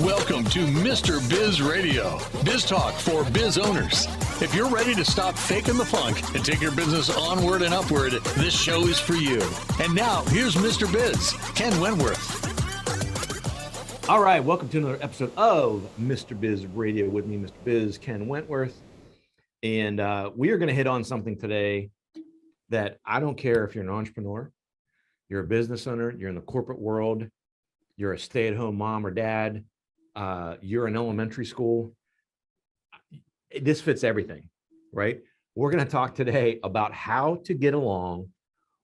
Welcome to Mr. Biz Radio, biz talk for biz owners. If you're ready to stop faking the funk and take your business onward and upward, this show is for you. And now, here's Mr. Biz, Ken Wentworth. All right, welcome to another episode of Mr. Biz Radio with me, Mr. Biz, Ken Wentworth. And we are going to hit on something today that I don't care if you're an entrepreneur, you're a business owner, you're in the corporate world, you're a stay-at-home mom or dad, you're in elementary school. This fits everything, right? We're going to talk today about how to get along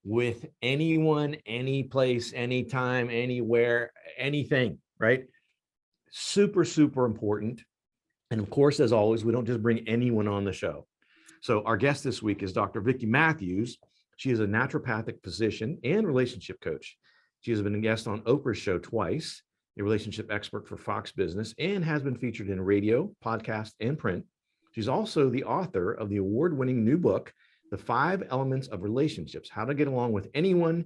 with anyone, any place, anytime, anywhere, anything, right? Super, super important. And of course, as always, we don't just bring anyone on the show. So our guest this week is Dr. Vicki Matthews. She is a naturopathic physician and relationship coach. She has been a guest on Oprah's show twice, a relationship expert for Fox Business, and has been featured in radio, podcast, and print. She's also the author of the award-winning new book, The 5 Elements of Relationships, How to Get Along with Anyone,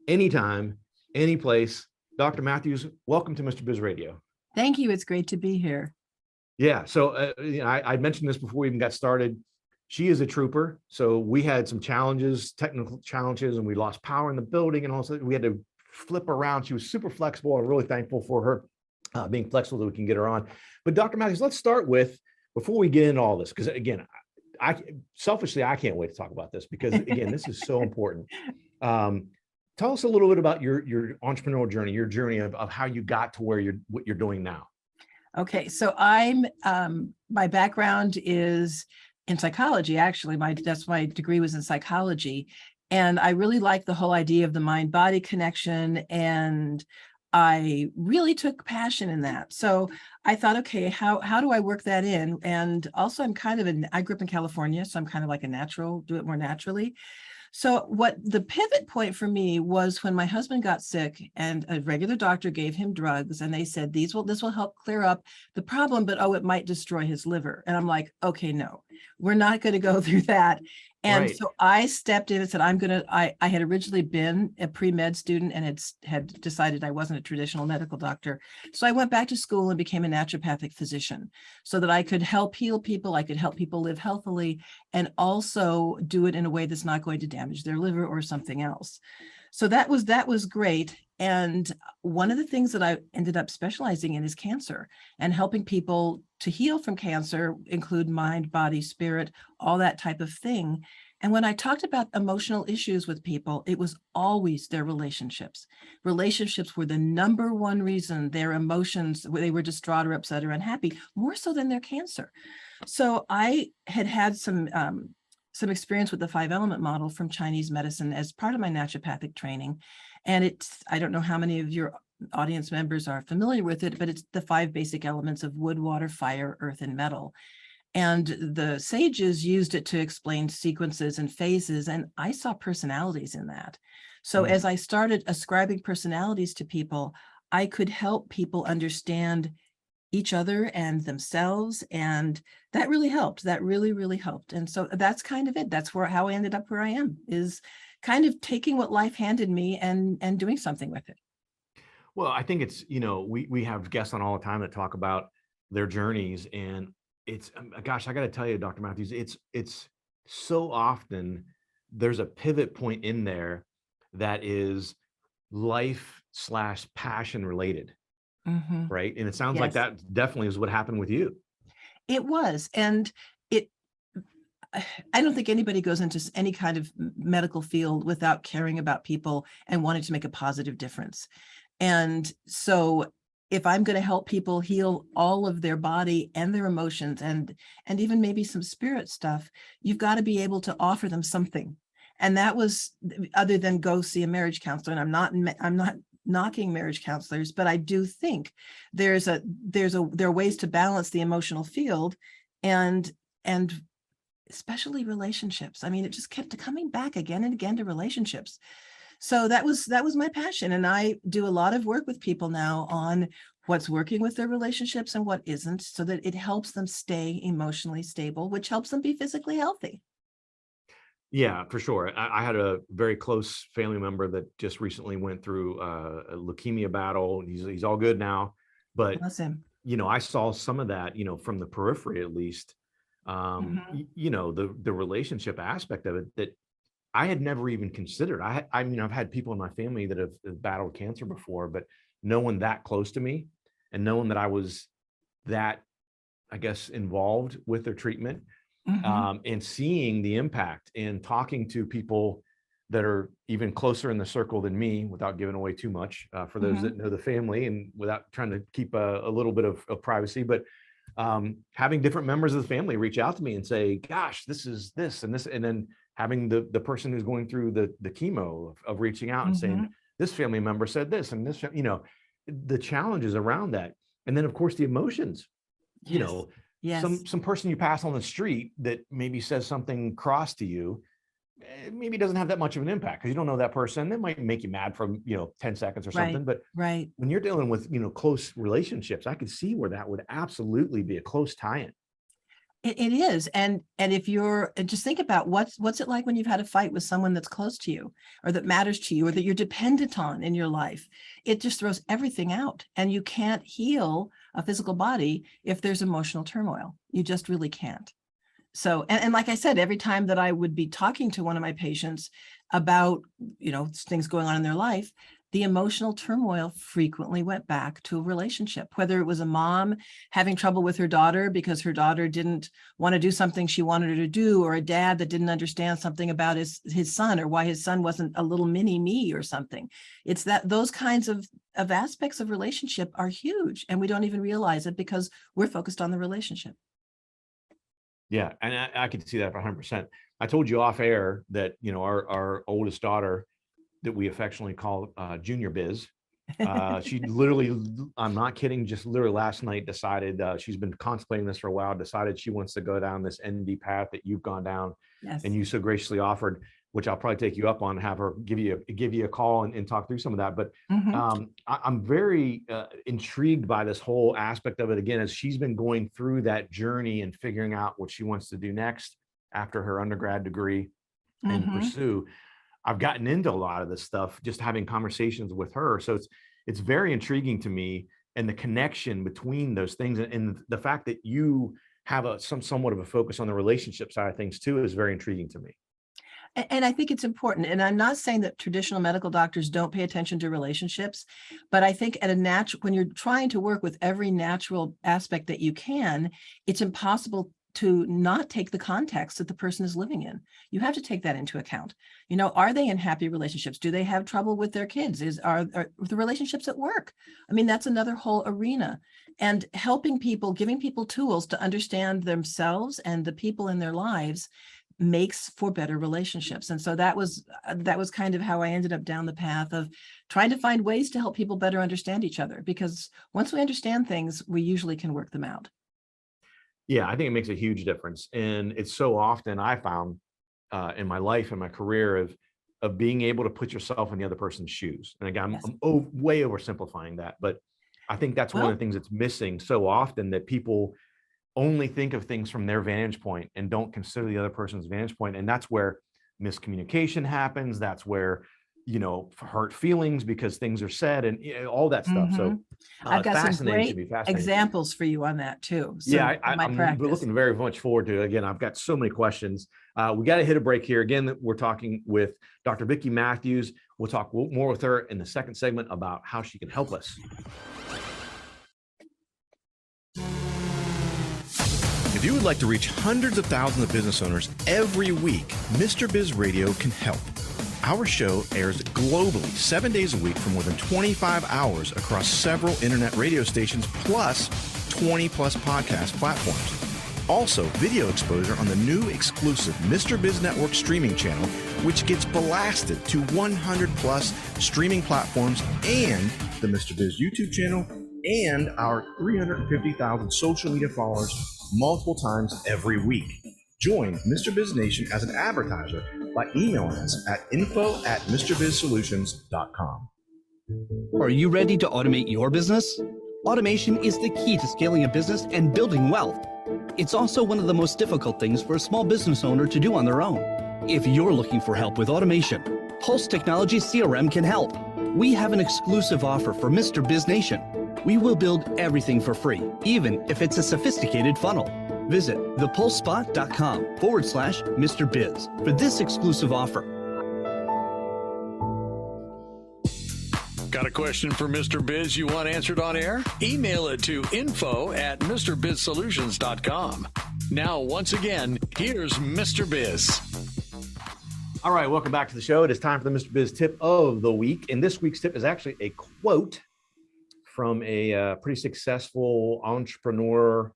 Anytime, Anyplace. Dr. Matthews, welcome to Mr. Biz Radio. Thank you. It's great to be here. Yeah, so I mentioned this before we even got started. She is a trooper. So we had some challenges, technical challenges, and we lost power in the building, and also we had to flip around. She was super flexible. I'm really thankful for her being flexible that we can get her on. But Dr. Matthews, let's start with, before we get into all this, because again, I selfishly, I can't wait to talk about this because again, this is so important. Tell us a little bit about your entrepreneurial journey, your journey of how you got to what you're doing now. Okay, so my background is in psychology. Actually, my degree was in psychology. And I really like the whole idea of the mind-body connection. And I really took passion in that. So I thought, okay, how do I work that in? And also I grew up in California, so I'm kind of like a natural, do it more naturally. So what the pivot point for me was when my husband got sick and a regular doctor gave him drugs and they said, this will help clear up the problem, but it might destroy his liver. And I'm like, okay, no, we're not going to go through that. And Right. So I stepped in and said, I had originally been a pre-med student and had decided I wasn't a traditional medical doctor. So I went back to school and became a naturopathic physician so that I could help heal people. I could help people live healthily and also do it in a way that's not going to damage their liver or something else. So that was great. And one of the things that I ended up specializing in is cancer and helping people to heal from cancer, include mind, body, spirit, all that type of thing. And when I talked about emotional issues with people, it was always their relationships. Relationships were the number one reason their emotions, they were distraught or upset or unhappy, more so than their cancer. So I had some experience with the 5-element model from Chinese medicine as part of my naturopathic training. And I don't know how many of your audience members are familiar with it, but it's the 5 basic elements of wood, water, fire, earth, and metal. And the sages used it to explain sequences and phases, and I saw personalities in that. So as I started ascribing personalities to people, I could help people understand each other and themselves, and that really helped. That really, really helped. And so that's kind of it. That's how I ended up where I am, is kind of taking what life handed me and doing something with it. Well, I think it's, we have guests on all the time that talk about their journeys, and it's, gosh, I got to tell you, Dr. Matthews, it's so often there's a pivot point in there that is life/passion related, right? And it sounds like that definitely is what happened with you. It was, and I don't think anybody goes into any kind of medical field without caring about people and wanting to make a positive difference. And so if I'm going to help people heal all of their body and their emotions and even maybe some spirit stuff, you've got to be able to offer them something. And that was, other than go see a marriage counselor. And I'm not knocking marriage counselors, but I do think there are ways to balance the emotional field and especially relationships. I mean, it just kept coming back again and again to relationships. So that was my passion. And I do a lot of work with people now on what's working with their relationships and what isn't, so that it helps them stay emotionally stable, which helps them be physically healthy. Yeah, for sure. I had a very close family member that just recently went through a leukemia battle. He's all good now, but Bless him. I saw some of that, from the periphery at least, the relationship aspect of it that I had never even considered. I've had people in my family that have battled cancer before, but no one that close to me and knowing that I was that, I guess, involved with their treatment, and seeing the impact and talking to people that are even closer in the circle than me, without giving away too much, for those that know the family and without trying to keep a little bit of privacy, but having different members of the family reach out to me and say, gosh, this is this and this, and then having the person who's going through the chemo of reaching out and saying, this family member said this, and this, the challenges around that. And then of course the emotions, some person you pass on the street that maybe says something cross to you, maybe doesn't have that much of an impact because you don't know that person. That might make you mad for 10 seconds or something, but when you're dealing with close relationships, I could see where that would absolutely be a close tie-in. It is. And if you're just think about what's it like when you've had a fight with someone that's close to you or that matters to you or that you're dependent on in your life. It just throws everything out, and you can't heal a physical body if there's emotional turmoil. You just really can't. So, and like I said, every time that I would be talking to one of my patients about, things going on in their life, the emotional turmoil frequently went back to a relationship, whether it was a mom having trouble with her daughter because her daughter didn't want to do something she wanted her to do, or a dad that didn't understand something about his son, or why his son wasn't a little mini me or something. It's that those kinds of aspects of relationship are huge, and we don't even realize it because we're focused on the relationship. Yeah, and I can see that 100%. I told you off air that our oldest daughter, that we affectionately call Junior Biz, she literally, I'm not kidding, just literally last night decided, she's been contemplating this for a while, decided she wants to go down this ND path that you've gone down, and you so graciously offered, which I'll probably take you up on, have her give you a call and talk through some of that. But I'm very intrigued by this whole aspect of it, again, as she's been going through that journey and figuring out what she wants to do next after her undergrad degree and pursue. I've gotten into a lot of this stuff, just having conversations with her. So it's very intriguing to me, and the connection between those things, and the fact that you have somewhat of a focus on the relationship side of things too is very intriguing to me. And I think it's important. And I'm not saying that traditional medical doctors don't pay attention to relationships, but I think when you're trying to work with every natural aspect that you can, it's impossible to not take the context that the person is living in. You have to take that into account. Are they in happy relationships? Do they have trouble with their kids? Are the relationships at work? I mean, that's another whole arena. And helping people, giving people tools to understand themselves and the people in their lives makes for better relationships. And so that was kind of how I ended up down the path of trying to find ways to help people better understand each other, because once we understand things, we usually can work them out. Yeah, I think it makes a huge difference. And it's so often I found in my life and my career of being able to put yourself in the other person's shoes. And again, I'm way oversimplifying that, but I think that's one of the things that's missing so often, that people only think of things from their vantage point and don't consider the other person's vantage point. And that's where miscommunication happens. That's where, hurt feelings because things are said and all that stuff. So I've got some great examples for you on that too. So yeah, I'm looking very much forward to it. Again, I've got so many questions. We got to hit a break here. Again, we're talking with Dr. Vicki Matthews. We'll talk more with her in the second segment about how she can help us. If you would like to reach hundreds of thousands of business owners every week, Mr. Biz Radio can help. Our show airs globally 7 days a week for more than 25 hours across several internet radio stations, plus 20 plus podcast platforms. Also, video exposure on the new exclusive Mr. Biz Network streaming channel, which gets blasted to 100 plus streaming platforms, and the Mr. Biz YouTube channel, and our 350,000 social media followers multiple times every week. Join Mr. Biz Nation as an advertiser by emailing us at info@MrBizSolutions.com. Are you ready to automate your business? Automation is the key to scaling a business and building wealth. It's also one of the most difficult things for a small business owner to do on their own. If you're looking for help with automation, Pulse Technology CRM can help. We have an exclusive offer for Mr. Biz Nation. We will build everything for free, even if it's a sophisticated funnel. Visit thepulsespot.com/Mr. Biz for this exclusive offer. Got a question for Mr. Biz you want answered on air? Email it to info@MrBizSolutions.com. Now, once again, here's Mr. Biz. All right, welcome back to the show. It is time for the Mr. Biz tip of the week. And this week's tip is actually a quote from a pretty successful entrepreneur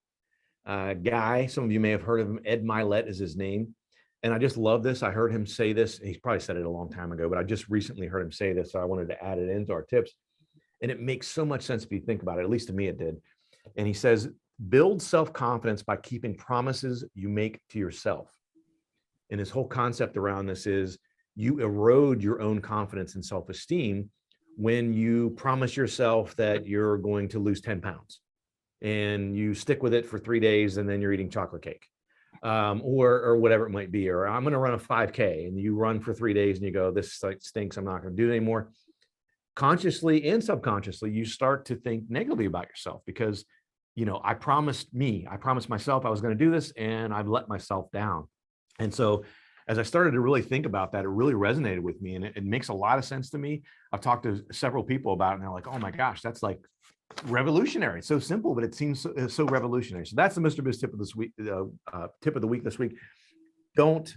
guy. Some of you may have heard of him. Ed Milet is his name. And I just love this. I heard him say this. He's probably said it a long time ago, but I just recently heard him say this. So I wanted to add it into our tips. And it makes so much sense if you think about it. At least to me, it did. And he says, build self-confidence by keeping promises you make to yourself. And his whole concept around this is you erode your own confidence and self-esteem when you promise yourself that you're going to lose 10 pounds and you stick with it for 3 days and then you're eating chocolate cake. Or whatever it might be, or I'm going to run a 5K and you run for 3 days and you go, this like stinks. I'm not going to do it anymore. Consciously and subconsciously, you start to think negatively about yourself because, I promised myself I was going to do this and I've let myself down. And so as I started to really think about that, it really resonated with me and it makes a lot of sense to me. I've talked to several people about it and they're like, oh my gosh, that's like revolutionary. It's so simple, but it seems so revolutionary. So that's the Mr. Biz tip of this week. Tip of the week this week. Don't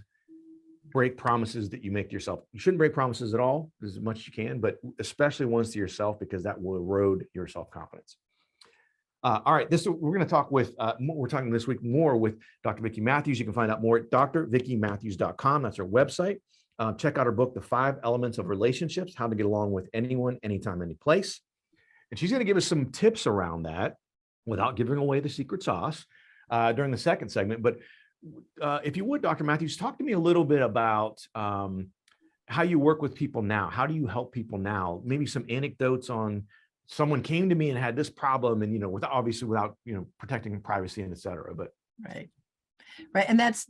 break promises that you make to yourself. You shouldn't break promises at all, as much as you can, but especially ones to yourself, because that will erode your self-confidence. All right, we're going to talk with. We're talking this week more with Dr. Vicki Matthews. You can find out more at drvickimatthews.com. That's our website. Check out her book, The 5 Elements of Relationships: How to Get Along with Anyone, Anytime, Anyplace. And she's going to give us some tips around that without giving away the secret sauce during the second segment. But if you would, Dr. Matthews, talk to me a little bit about how you work with people now. How do you help people now? Maybe some anecdotes on someone came to me and had this problem and, without protecting privacy and et cetera. But Right. And that's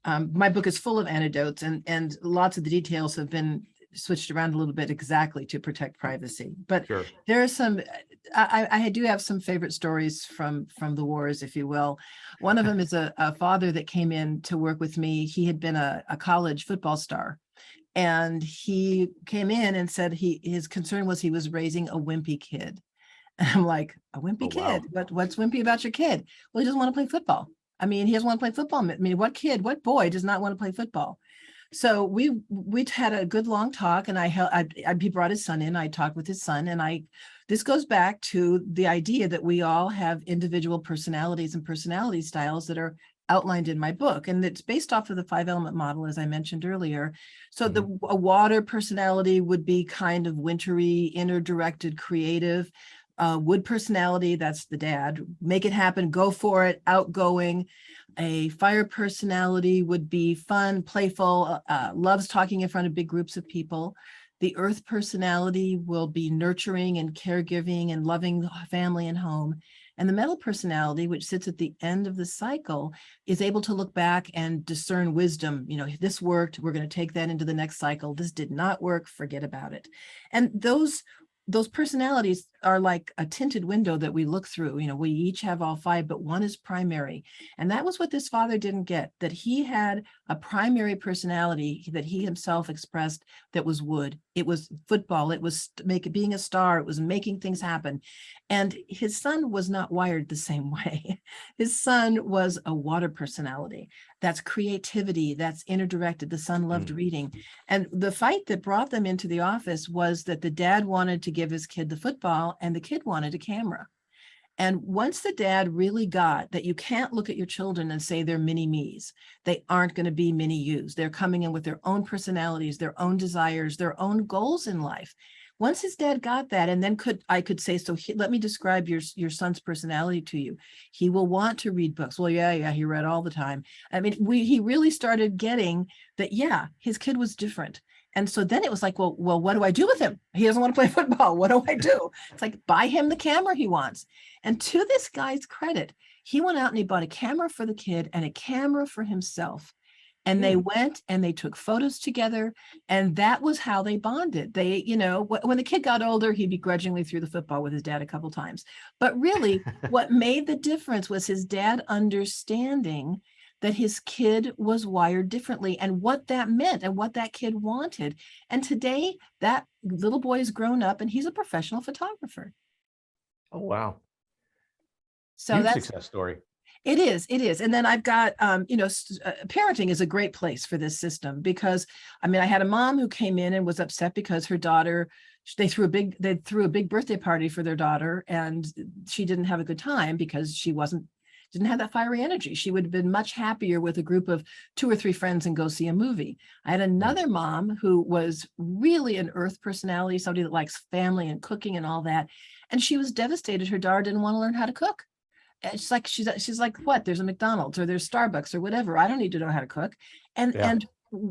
my book is full of anecdotes and lots of the details have been switched around a little bit exactly to protect privacy. But sure, there are some, I do have some favorite stories from the wars, if you will. One of them is a father that came in to work with me. He had been a college football star. And he came in and said his concern was he was raising a wimpy kid. And I'm like, a wimpy kid? Wow. What's wimpy about your kid? Well, he doesn't want to play football. I mean, he doesn't want to play football. I mean, what boy does not want to play football? So we had a good long talk, and he brought his son in. I talked with his son, and this goes back to the idea that we all have individual personalities and personality styles that are outlined in my book, and it's based off of the 5-element model, as I mentioned earlier. So a water personality would be kind of wintry, inner-directed, creative. Wood personality, that's the dad, make it happen, go for it, outgoing. A fire personality would be fun, playful, loves talking in front of big groups of people. The earth personality will be nurturing and caregiving and loving family and home. And the metal personality, which sits at the end of the cycle, is able to look back and discern wisdom. This worked, we're going to take that into the next cycle. This did not work, forget about it. And those personalities are like a tinted window that we look through. We each have all 5, but one is primary. And that was what this father didn't get, that he had a primary personality that he himself expressed that was wood. It was football. It was being a star. It was making things happen. And his son was not wired the same way. His son was a water personality. That's creativity. That's inner-directed. The son loved reading. And the fight that brought them into the office was that the dad wanted to give his kid the football and the kid wanted a camera. And once the dad really got that you can't look at your children and say they're mini me's, they aren't going to be mini you's. They're coming in with their own personalities, their own desires, their own goals in life. Once his dad got that, and then I could say, so let me describe your son's personality to you. He will want to read books. Well, yeah, he read all the time. I mean, he really started getting that, yeah, his kid was different. And so then it was like, well, what do I do with him? He doesn't want to play football. What do I do? It's like, buy him the camera he wants. And to this guy's credit, he went out and he bought a camera for the kid and a camera for himself. And they went and they took photos together, and that was how they bonded. They, when the kid got older, he begrudgingly threw the football with his dad a couple times. But really, what made the difference was his dad understanding that his kid was wired differently and what that meant and what that kid wanted. And today, that little boy has grown up and he's a professional photographer. Oh, wow. So Huge that's success story. It is. And then I've got, parenting is a great place for this system because, I had a mom who came in and was upset because her daughter, they threw a big birthday party for their daughter, and she didn't have a good time because she didn't have that fiery energy. She would have been much happier with a group of 2 or 3 friends and go see a movie. I had another mom who was really an earth personality, somebody that likes family and cooking and all that. And she was devastated. Her daughter didn't want to learn how to cook. It's like she's like, what? There's a McDonald's or there's Starbucks or whatever. I don't need to know how to cook.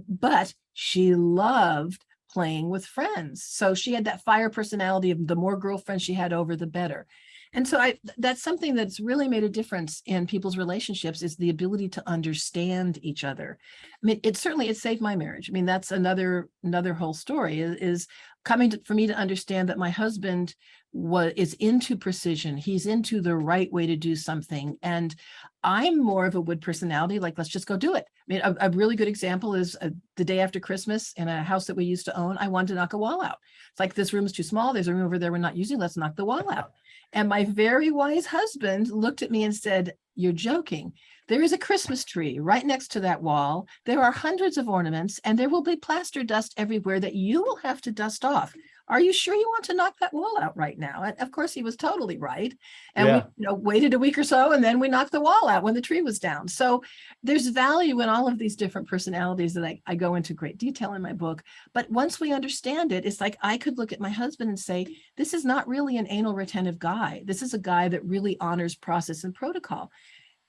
But she loved playing with friends. So she had that fire personality of the more girlfriends she had over, the better. And so that's something that's really made a difference in people's relationships, is the ability to understand each other. It saved my marriage. That's another whole story is coming for me to understand that my husband is into precision. He's into the right way to do something. And I'm more of a wood personality, like, let's just go do it. A really good example is the day after Christmas in a house that we used to own, I wanted to knock a wall out. It's like, this room is too small. There's a room over there we're not using. Let's knock the wall out. And my very wise husband looked at me and said, "You're joking. There is a Christmas tree right next to that wall. There are hundreds of ornaments, and there will be plaster dust everywhere that you will have to dust off. Are you sure you want to knock that wall out right now?" And of course, he was totally right. And we waited a week or so, and then we knocked the wall out when the tree was down. So there's value in all of these different personalities that I go into great detail in my book. But once we understand it, it's like I could look at my husband and say, this is not really an anal retentive guy. This is a guy that really honors process and protocol.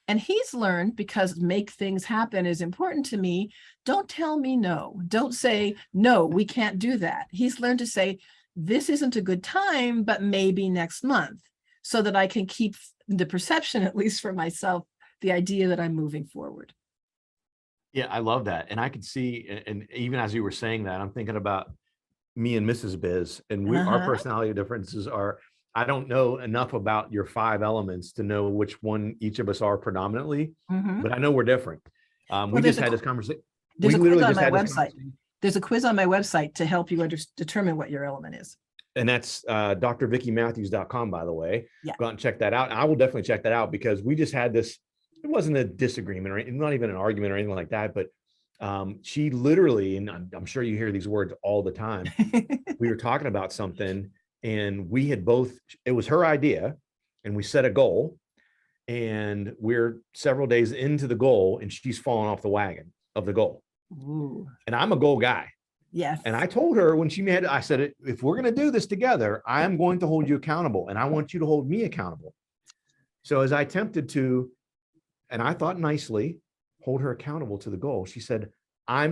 And he's learned, because make things happen is important to me. Don't tell me no. Don't say, no, we can't do that. He's learned to say, this isn't a good time, but maybe next month, so that I can keep the perception, at least for myself, the idea that I'm moving forward. Yeah, I love that. And I could see, and even as you were saying that, I'm thinking about me and Mrs. Biz, and our personality differences are, I don't know enough about your 5 elements to know which one each of us are predominantly, but I know we're different. We just had this conversation. There's a quiz on my website. There's a quiz on my website to help you determine what your element is. And that's drvickymatthews.com, by the way. Yeah. Go out and check that out. And I will definitely check that out, because we just had this, it wasn't a disagreement or not even an argument or anything like that, but she literally, and I'm sure you hear these words all the time, we were talking about something, and we had both, it was her idea, and we set a goal, and we're several days into the goal, and she's fallen off the wagon of the goal. Ooh. And I'm a goal guy. Yes. And I told her when she made it, I said, if we're going to do this together, I am going to hold you accountable, and I want you to hold me accountable. So as I attempted to, and I thought nicely, hold her accountable to the goal, she said,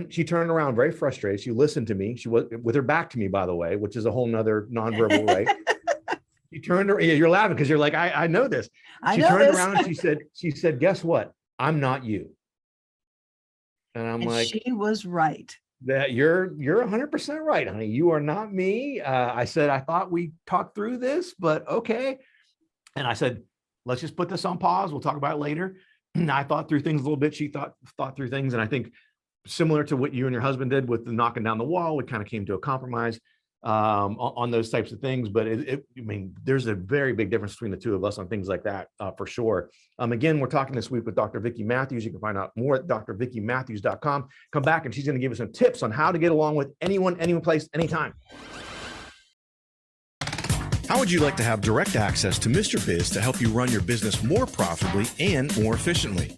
she turned around very frustrated. She listened to me. She was with her back to me, by the way, which is a whole nother nonverbal, right? She turned her, you're laughing because you're like, I know this. She turned around and she said, guess what? I'm not you. And I'm like, she was right. That you're 100% right, honey. You are not me. I said, I thought we talked through this, but okay. And I said, let's just put this on pause. We'll talk about it later. And I thought through things a little bit. She thought through things. And I think similar to what you and your husband did with the knocking down the wall, we kind of came to a compromise on those types of things. But there's a very big difference between the two of us on things like that, for sure. Again, we're talking this week with Dr. Vicki Matthews. You can find out more at drvickymatthews.com. Come back and she's going to give us some tips on how to get along with anyone, any place, anytime. How would you like to have direct access to Mr. Biz to help you run your business more profitably and more efficiently?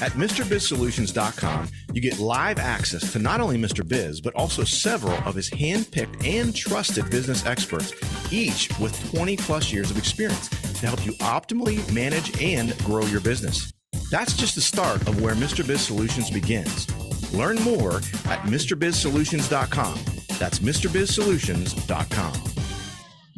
At MrBizSolutions.com, you get live access to not only Mr. Biz, but also several of his hand-picked and trusted business experts, each with 20 plus years of experience to help you optimally manage and grow your business. That's just the start of where Mr. Biz Solutions begins. Learn more at MrBizSolutions.com. That's MrBizSolutions.com.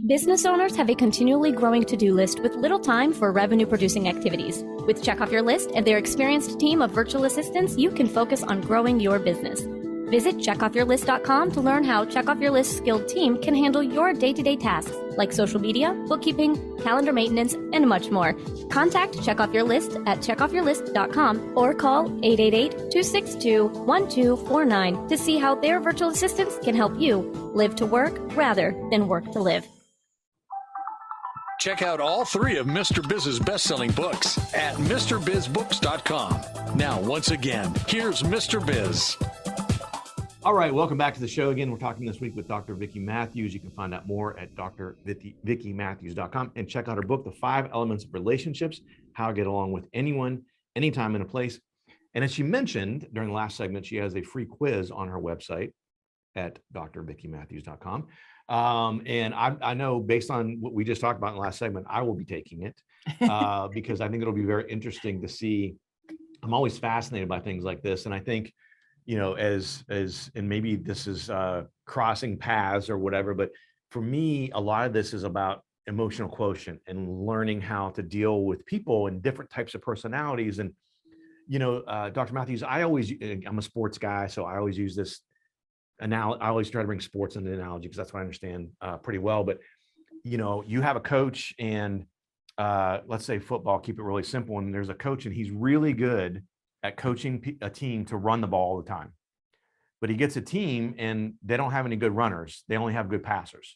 Business owners have a continually growing to-do list with little time for revenue-producing activities. With Check Off Your List and their experienced team of virtual assistants, you can focus on growing your business. Visit checkoffyourlist.com to learn how Check Off Your List's skilled team can handle your day-to-day tasks like social media, bookkeeping, calendar maintenance, and much more. Contact Check Off Your List at checkoffyourlist.com or call 888-262-1249 to see how their virtual assistants can help you live to work rather than work to live. Check out all 3 of Mr. Biz's best-selling books at MrBizBooks.com. Now, once again, here's Mr. Biz. All right, welcome back to the show again. We're talking this week with Dr. Vicki Matthews. You can find out more at drVickiMatthews.com and check out her book, The 5 Elements of Relationships, How to Get Along with Anyone, Anytime, in a Place. And as she mentioned during the last segment, she has a free quiz on her website at drVickiMatthews.com. And I know based on what we just talked about in the last segment, I will be taking it because I think it'll be very interesting to see. I'm always fascinated by things like this. And I think, you know, as and maybe this is crossing paths or whatever, but for me, a lot of this is about emotional quotient and learning how to deal with people and different types of personalities. And, you know, Dr. Matthews, I'm a sports guy, so I always use this I always try to bring sports into the analogy because that's what I understand pretty well. But, you know, you have a coach and let's say football, keep it really simple. And there's a coach and he's really good at coaching a team to run the ball all the time. But he gets a team and they don't have any good runners. They only have good passers.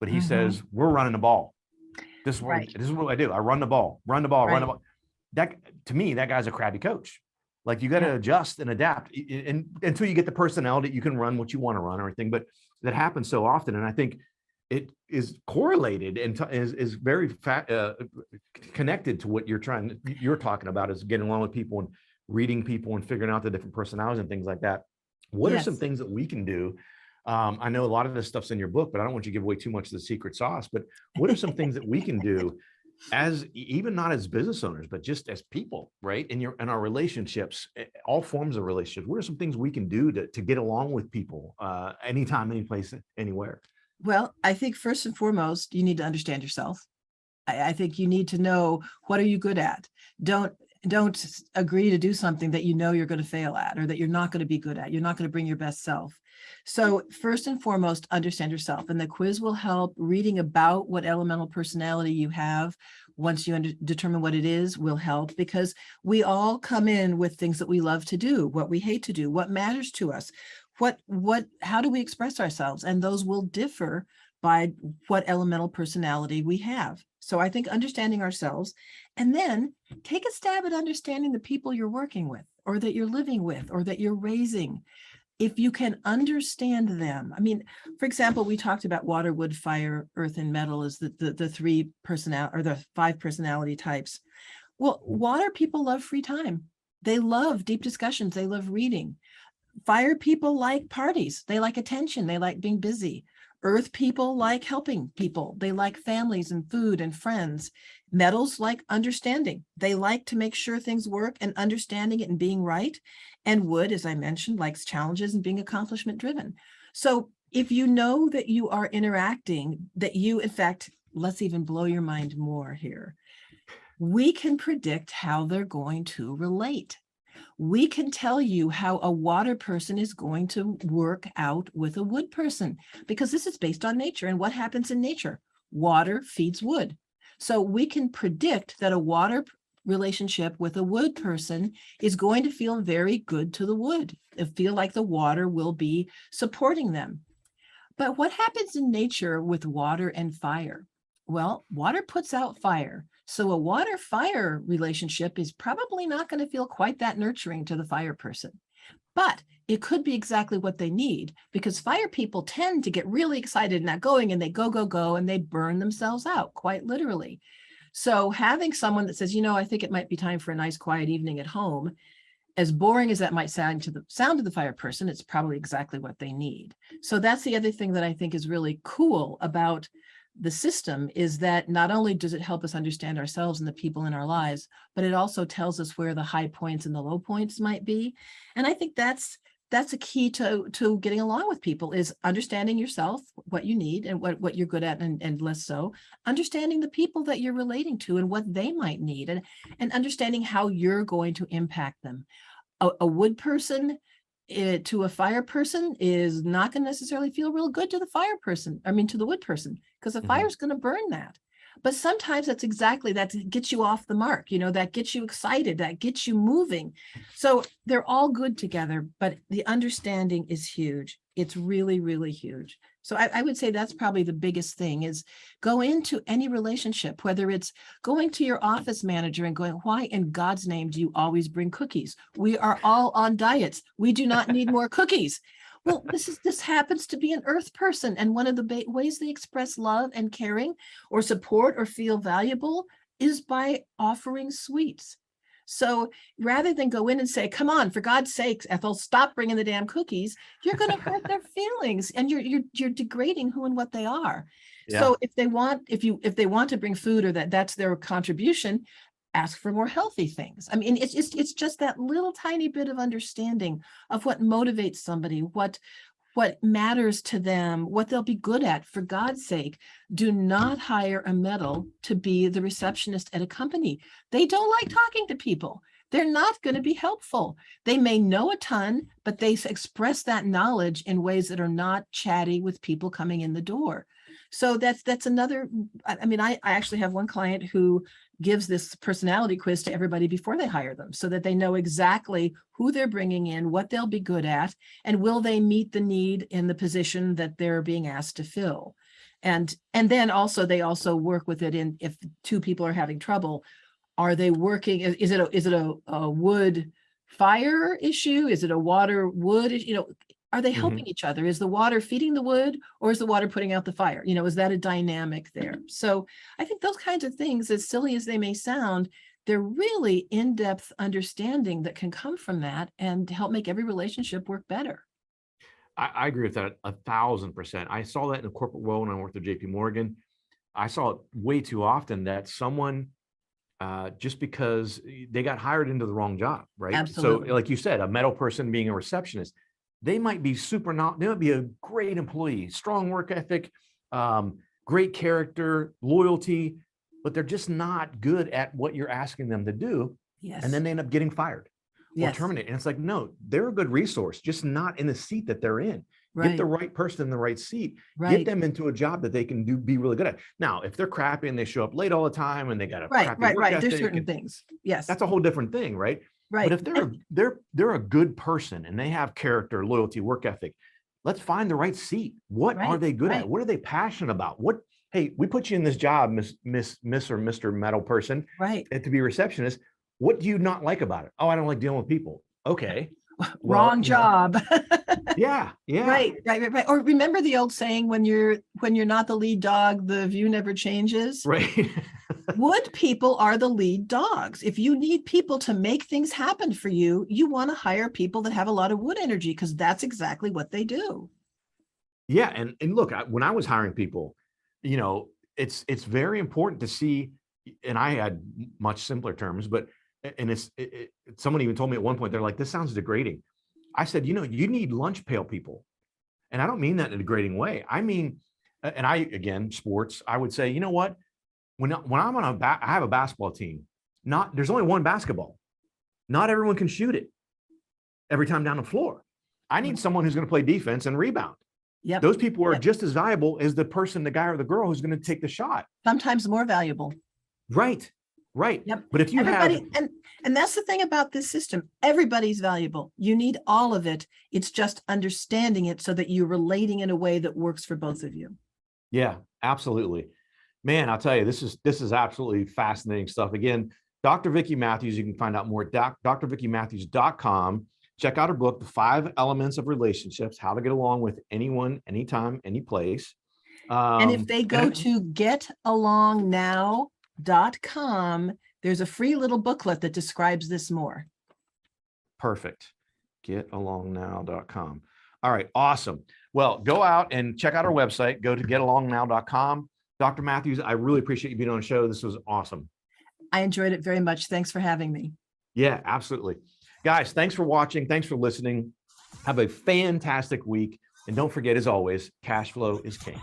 But he says, we're running the ball. This is what I do. I run the ball. That, to me, that guy's a crappy coach. Like you got to adjust and adapt and until you get the personnel that you can run what you want to run or anything. But that happens so often. And I think it is correlated and is very connected to what you're talking about is getting along with people and reading people and figuring out the different personalities and things like that. What are some things that we can do? I know a lot of this stuff's in your book, but I don't want you to give away too much of the secret sauce, but what are some things that we can do as even not as business owners, but just as people, right? In our relationships, all forms of relationships, what are some things we can do to get along with people anytime, any place, anywhere? Well, I think first and foremost, you need to understand yourself. I think you need to know, what are you good at? Don't agree to do something that you know you're going to fail at or that you're not going to be good at. You're not going to bring your best self. So first and foremost, understand yourself. And the quiz will help. Reading about what elemental personality you have, once you determine what it is, will help, because we all come in with things that we love to do, what we hate to do, what matters to us, how do we express ourselves? And those will differ by what elemental personality we have. So I think understanding ourselves, and then take a stab at understanding the people you're working with or that you're living with or that you're raising. If you can understand them. I mean, for example, we talked about water, wood, fire, earth, and metal as the 3 personality or the 5 personality types. Well, water people love free time. They love deep discussions. They love reading. Fire people like parties. They like attention. They like being busy. Earth people like helping people. They like families and food and friends. Metals like understanding. They like to make sure things work and understanding it and being right. And wood, as I mentioned, likes challenges and being accomplishment driven. So if you know that you are interacting, that you, in fact, let's even blow your mind more here. We can predict how they're going to relate. We can tell you how a water person is going to work out with a wood person, because this is based on nature and what happens in nature. Water feeds wood. So we can predict that a water relationship with a wood person is going to feel very good to the wood. They feel like the water will be supporting them. But what happens in nature with water and fire? Well, water puts out fire. So a water-fire relationship is probably not going to feel quite that nurturing to the fire person. But it could be exactly what they need, because fire people tend to get really excited and outgoing, and they go, and they burn themselves out, quite literally. So having someone that says, I think it might be time for a nice quiet evening at home, as boring as that might sound to the fire person, it's probably exactly what they need. So that's the other thing that I think is really cool about the system, is that not only does it help us understand ourselves and the people in our lives, but it also tells us where the high points and the low points might be. And I think that's a key to getting along with people, is understanding yourself, what you need and what you're good at and less so, understanding the people that you're relating to and what they might need, and understanding how you're going to impact them. A wood person to a fire person is not going to necessarily feel real good to the fire person. I mean, to the wood person, because the fire's going to burn that. But sometimes that gets you off the mark, that gets you excited, that gets you moving. So they're all good together, but the understanding is huge. It's really, really huge. So I would say that's probably the biggest thing, is go into any relationship, whether it's going to your office manager and going, why in God's name do you always bring cookies? We are all on diets. We do not need more cookies. Well, this happens to be an earth person. And one of the ways they express love and caring or support or feel valuable is by offering sweets. So rather than go in and say, come on, for God's sakes, Ethel, stop bringing the damn cookies, you're going to hurt their feelings, and you're degrading who and what they are. Yeah. So if they want to bring food, or that's their contribution, ask for more healthy things. I mean, it's just that little tiny bit of understanding of what motivates somebody, what matters to them, what they'll be good at. For God's sake, do not hire a medal to be the receptionist at a company. They don't like talking to people. They're not going to be helpful. They may know a ton, but they express that knowledge in ways that are not chatty with people coming in the door. So that's another, I mean, I actually have one client who gives this personality quiz to everybody before they hire them, so that they know exactly who they're bringing in, what they'll be good at, and will they meet the need in the position that they're being asked to fill. And then also they also work with it in, if two people are having trouble, are they working, is it a wood fire issue? Is it a water wood? Are they helping each other? Is the water feeding the wood, or is the water putting out the fire? Is that a dynamic there? So I think those kinds of things, as silly as they may sound, they're really in-depth understanding that can come from that and help make every relationship work better. I agree with that 1,000%. I saw that in the corporate world when I worked at JP Morgan. I saw it way too often that someone, just because they got hired into the wrong job, right? Absolutely. So like you said, a metal person being a receptionist, they might be they might be a great employee, strong work ethic, great character, loyalty, but they're just not good at what you're asking them to do. Yes. And then they end up getting fired or terminated. And it's like, no, they're a good resource, just not in the seat that they're in. Right. Get the right person in the right seat, get them into a job that they can be really good at. Now, if they're crappy and they show up late all the time and they got a crappy work ethic, there's certain things. Yes. That's a whole different thing, right? Right. But if they're a good person and they have character, loyalty, work ethic, let's find the right seat. What are they good at? What are they passionate about? Hey, we put you in this job, Miss or Mr. Metal person, to be a receptionist. What do you not like about it? Oh, I don't like dealing with people. Okay. Wrong job. Yeah. Right. Or remember the old saying, when you're not the lead dog, the view never changes. Right. Wood people are the lead dogs. If you need people to make things happen for you, you want to hire people that have a lot of wood energy, because that's exactly what they do. Yeah. And look, when I was hiring people, it's very important to see, and I had much simpler terms, but someone even told me at one point, they're like, this sounds degrading. I said, you need lunch pail people. And I don't mean that in a degrading way. I mean, and again, sports, I would say, you know what? When I'm on I have a basketball team, there's only one basketball. Not everyone can shoot it every time down the floor. I need someone who's going to play defense and rebound. Yep. Those people are just as valuable as the guy or the girl who's going to take the shot. Sometimes more valuable. Right. Yep. But if you and that's the thing about this system, everybody's valuable. You need all of it. It's just understanding it so that you're relating in a way that works for both of you. Yeah, absolutely. Man, I'll tell you, this is absolutely fascinating stuff. Again, Dr. Vicki Matthews, you can find out more at drvickimatthews.com. Check out her book, The 5 Elements of Relationships, How to Get Along with Anyone, Anytime, Anyplace. And if they go to getalongnow.com, there's a free little booklet that describes this more. Perfect. Getalongnow.com. All right. Awesome. Well, go out and check out our website. Go to getalongnow.com. Dr. Matthews, I really appreciate you being on the show. This was awesome. I enjoyed it very much. Thanks for having me. Yeah, absolutely. Guys, thanks for watching. Thanks for listening. Have a fantastic week. And don't forget, as always, cash flow is king.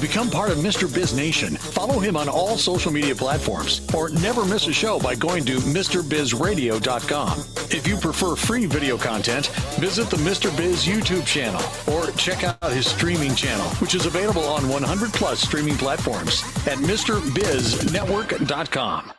Become part of Mr. Biz Nation. Follow him on all social media platforms or never miss a show by going to MrBizRadio.com. If you prefer free video content, visit the Mr. Biz YouTube channel or check out his streaming channel, which is available on 100 plus streaming platforms at MrBizNetwork.com.